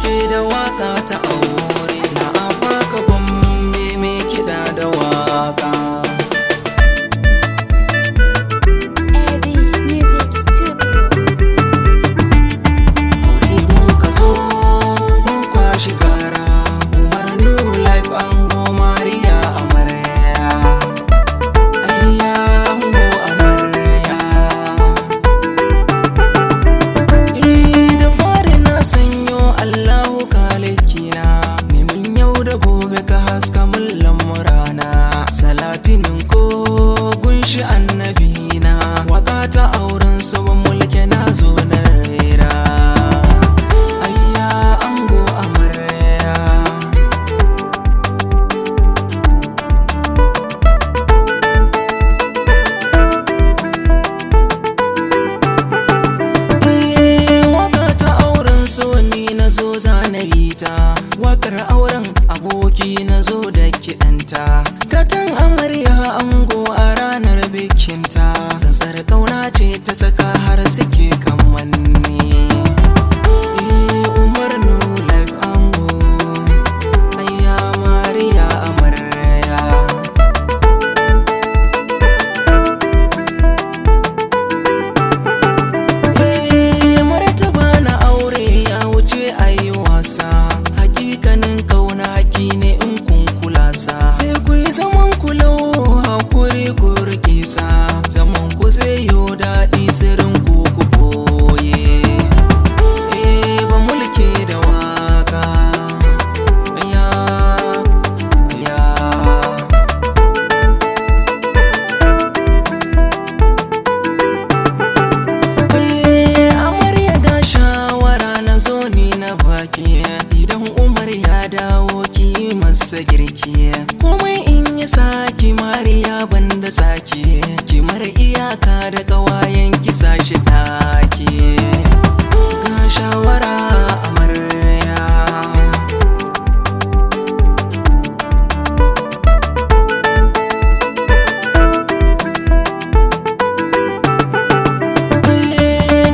mulke da waka ta aure na abaka gombe mai kiɗa da waka. Salatinin ko gunshi annabina waka ta auren su ban mulke na zo na rera. Ayya ango amarya waka ta auren su ni na zo zanayi ta. Wakar auren aboki na zo da kiɗanta. Gatan amarya ango a ranar bikinta. Tsantsar ƙauna ce ta saka har suke kamanni. Umar no life ango ayya mariya amarya. Martaba na aure ya wuce ayi wasa. Hakikanin ƙauna haki ne in kun kulasa. Sai ku yi zaman kulau hakuri ku rike sa. Zaman ku zai yo daɗi sirrin ku ku boye. Ba mulke da waka aya aya. Amarya ga shawara na zo ni na baki. Idan Umar ya dawo ki masa girki. Komai in yi saki mariya banda saki. Ki mara iyaka da ƙawayen ki sashi ɗaki. Ga shawara amarya.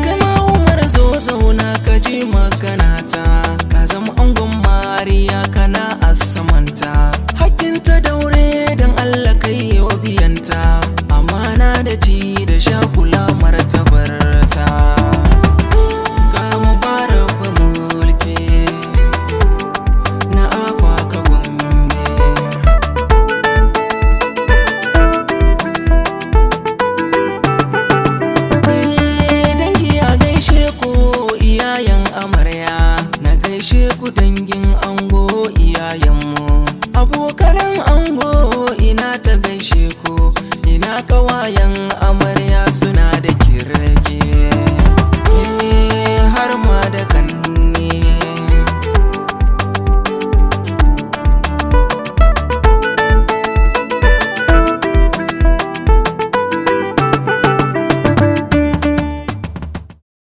Kama Umar zo zauna ka ji maganata. Ka zama angon mariya kana a samanta. Hakkinta daure don Allah kai yau biyanta. Amana da ci da sha kula martabarta. Ga mubarak ba mulke na afaka gombe. Dangi a gaishe ku iyayen amarya. Na gaishe ku dangin ango iyayenmu. Abokanan ango ina ta gaishe ku. Ina kawayen amarya suna da